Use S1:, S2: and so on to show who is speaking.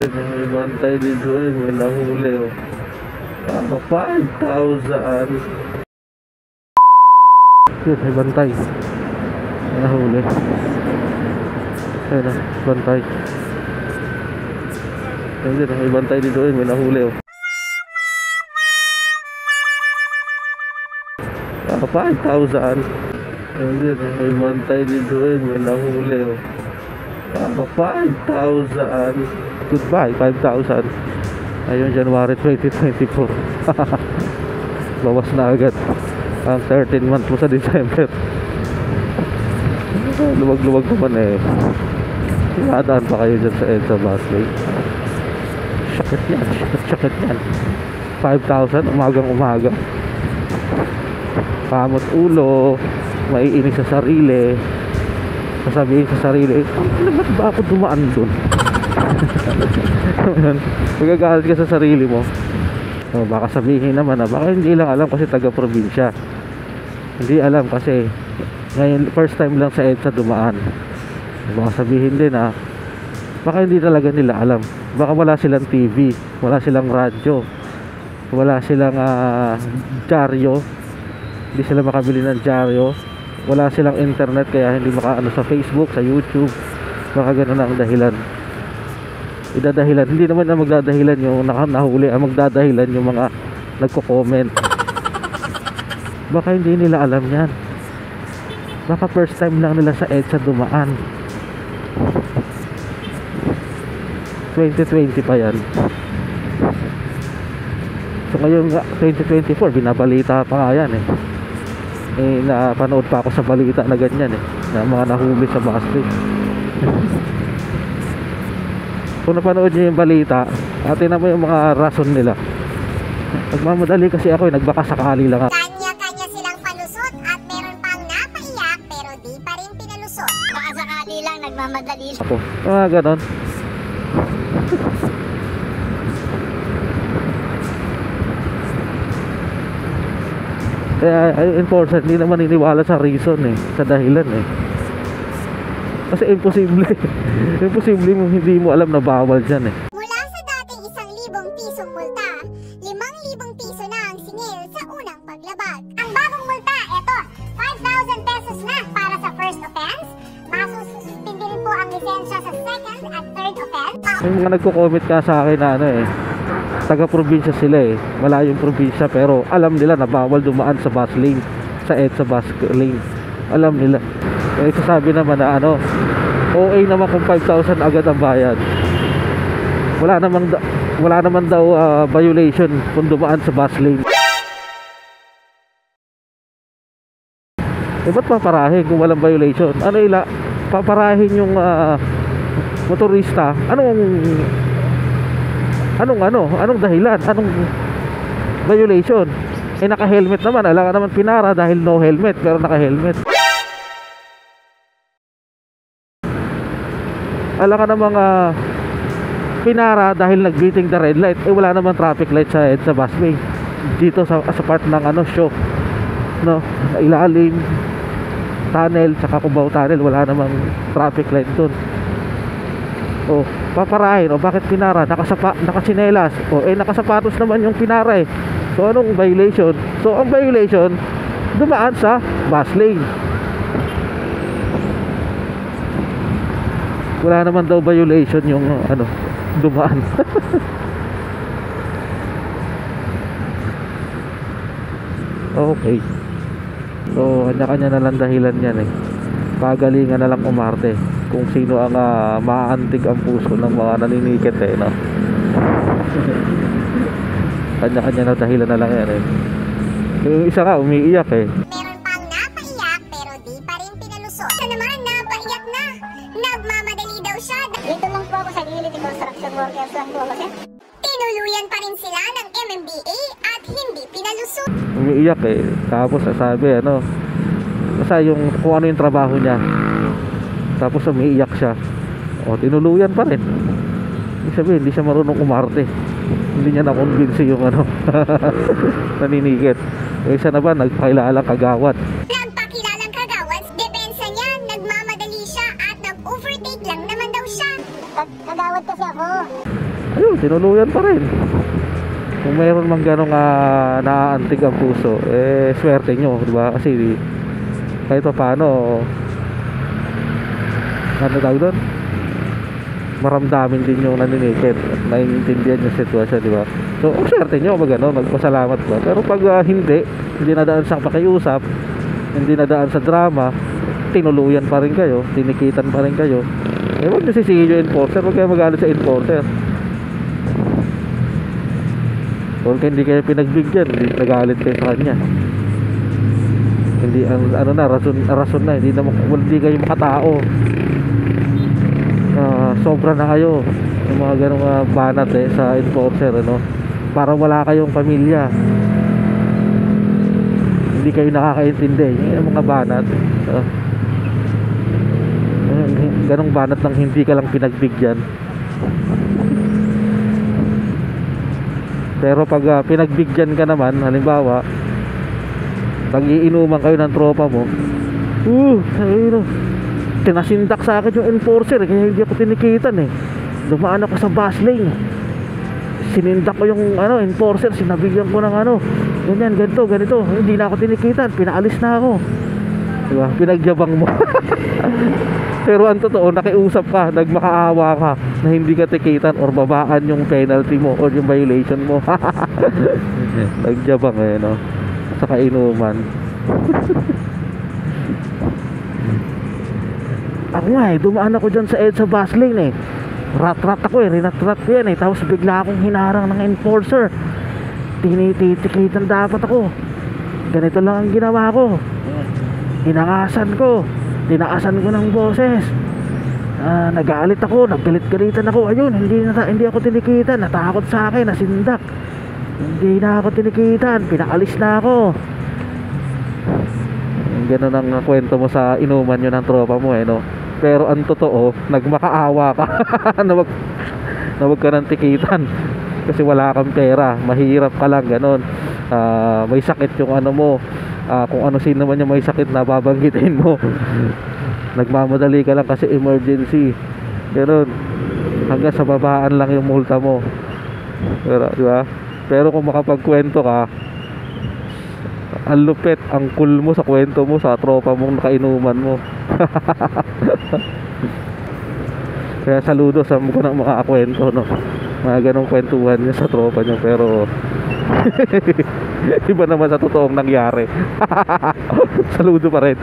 S1: May bantay dito eh, may nahuli oh. 5,000. Yun, may bantay. May nahuli. Ayun na, bantay. Ayun, may bantay dito eh, may nahuli oh. 5,000. Ayun, may bantay dito eh, may nahuli oh. 5,000. Goodbye, 5,000. Ayun, January 2024. Bawas na agad ang 13 month mo sa December. Luwag-luwag naman eh. Imadaan pa kayo dyan sa EDSA Busway. Sakit yan, sakit yan. 5,000, umagang-umaga. Pamot ulo, maiinig sa sarili. Sasabihin sa sarili, ba't ba ako dumaan dun? Magagalit ka sa sarili mo. O, baka sabihin naman na baka hindi lang alam kasi taga-probinsya. Hindi alam kasi ngayon first time lang sa EDSA dumaan. Baka sabihin din na baka hindi talaga nila alam. Baka wala silang TV, wala silang radyo, wala silang dyaryo. Hindi sila makabili ng dyaryo. Wala silang internet kaya hindi makaano sa Facebook, sa YouTube. Baka ganun ang dahilan. Idadahilan, hindi naman na magdadahilan yung nahuli, ang magdadahilan yung mga nagko-comment. Baka hindi nila alam yan. Baka first time lang nila sa EDSA dumaan. 2020 pa yan. So ngayon nga 2024 binabalita pa nga yan eh. Napanood pa ako sa balita na ganyan eh, na mga nahuli sa busway. Kung napanood nyo yung balita, atin naman yung mga rason nila. Nagmamadali kasi ako nagbaka sakali lang ako.
S2: Kanya-kanya silang palusot at meron pang napaiyak pero di pa rin pinalusot. Baka sakali lang nagmamadali lang
S1: ako. Ganon. Kaya enforcer hindi naman niniwala sa reason eh, sa dahilan eh. Kasi imposible. Imposible mo hindi mo alam na bawal dyan eh.
S2: Mula sa dating 1,000 pisong multa, 5,000 piso na ang singil sa unang paglabag. Ang bagong multa, eto, 5,000 pesos na para sa first offense. Masususpindi rin po ang lisensya sa second at third offense.
S1: May mga nagko-comment ka sa akin na ano eh, taga-probinsya sila eh, malayong probinsya pero alam nila na bawal dumaan sa bus lane, sa EDSA bus lane. Alam nila. Kaya sasabi naman na ano, OA naman kung 5,000 agad ang bayad. Wala naman daw violation kung dumaan sa bus lane. Eh ba't paparahin kung walang violation? Ano paparahin yung motorista? Anong dahilan? Anong violation? Eh naka-helmet naman, alam ka naman pinara dahil no helmet pero naka-helmet. Alam ka namang pinara dahil nag-beating the red light. Eh wala naman traffic light sa EDSA busway. Dito sa part ng show, no, ilalim tunnel, saka Cubao tunnel, wala namang traffic light doon. O paparahin, o bakit pinara? Nakasinelas. O nakasapatos naman yung pinara eh. So anong violation? So ang violation, dumaan sa bus lane. Wala naman daw violation yung dumaan. Okay. So kanya-kanya na lang dahilan yan eh. Pagalingan na lang umarte kung sino ang maantig ang puso ng mga naninikit eh, no? Kanya-kanya na dahilan na lang yan eh. Yung isa nga umiiyak eh.
S2: Meron pang napaiyak pero di pa rin pinalusot. Ito naman napaiyak na. Nagmamadali daw siya. Dito lang po ako sa gilid, construction workers lang po ako. Tinuluyan pa rin sila ng MMDA at hindi pinalusot.
S1: Umiiyak eh. Tapos sabi basta yung kung ano yung trabaho niya. Tapos umiiyak siya. O tinuluyan pa rin. Ibig sabihin hindi siya marunong umarte. Hindi niya na-convince yung naninigit. Yung isa na ba nagpakilalang kagawad.
S2: Nagpakilalang kagawad, depensa niya, nagmamadali siya at nag-overtake lang naman daw siya. Kagawad kasi ako.
S1: ayun, tinuluyan pa rin. Kung mayroon mang ganong naaantig ang puso, swerte nyo, di ba? Kasi kahit pa paano, ano tawag doon, maramdamin din yung naninikit at naiintindihan yung sitwasyon, di ba? So, swerte nyo pag gano'n, magpasalamat ba? Pero pag hindi nadaan sa pakiusap, hindi nadaan sa drama, tinuluyan pa rin kayo, tinikitan pa rin kayo, huwag nyo sisihin yung enforcer, huwag kayo magalit sa enforcer. Kung hindi kayo pinagbigyan, hindi nagalit kayo sa kanya. Hindi rason na, hindi kayo makatao. Sobra na kayo yung mga ganong banat sa enforcer, ano? Para wala kayong pamilya. Hindi kayo nakakaintindi. Yung mga banat. Ganong banat lang hindi ka lang pinagbigyan. Pero pag pinagbigyan ka naman, halimbawa pag-iinuman kayo ng tropa mo, tinasindak sa akin yung enforcer, kaya hindi ako tinikitan dumaan ako sa bus lane, sinindak ko yung enforcer, sinabigyan ko ng ganyan, ganito, hindi na ako tinikitan, pinaalis na ako, diba? Pinagyabang mo. Pero ang totoo, nakiusap ka, nagmakaawa ka na hindi ka tikitan or babaan yung penalty mo or yung violation mo. Nagyabang no? Sa kainuman. Ako nga dumaan ako dyan sa EDSA bus lane rat-rat ako rinat-rat ko yan tapos bigla akong hinarang ng enforcer, tinitikitan dapat ako, ganito lang ang ginawa ko, tinakasan ko ng boses, nagalit ako, naggalit-galitan ako, ayun, hindi ako tinikitan, natakot sa akin, nasindak, hindi na ako tinikitan, pinaalis na ako. Ganun ang kwento mo sa inuman yun ng tropa mo no? Pero ang totoo, nagmakaawa ka na wag ka ng tikitan kasi wala kang pera, mahirap ka lang, ganun. May sakit yung mo, kung sino man yung may sakit na babanggitin mo. Nagmamadali ka lang kasi emergency, ganun. Hanggang sa babaan lang yung multa mo. Pero, diba? Pero kung makapagkwento ka, ang lupit, ang cool mo sa kwento mo sa tropa mong nakainuman mo. Kaya saludo sa mga makakakwento, no? Mga ganong kwentuhan niya sa tropa niya, pero iba naman sa totoong nangyari. Saludo pa rin.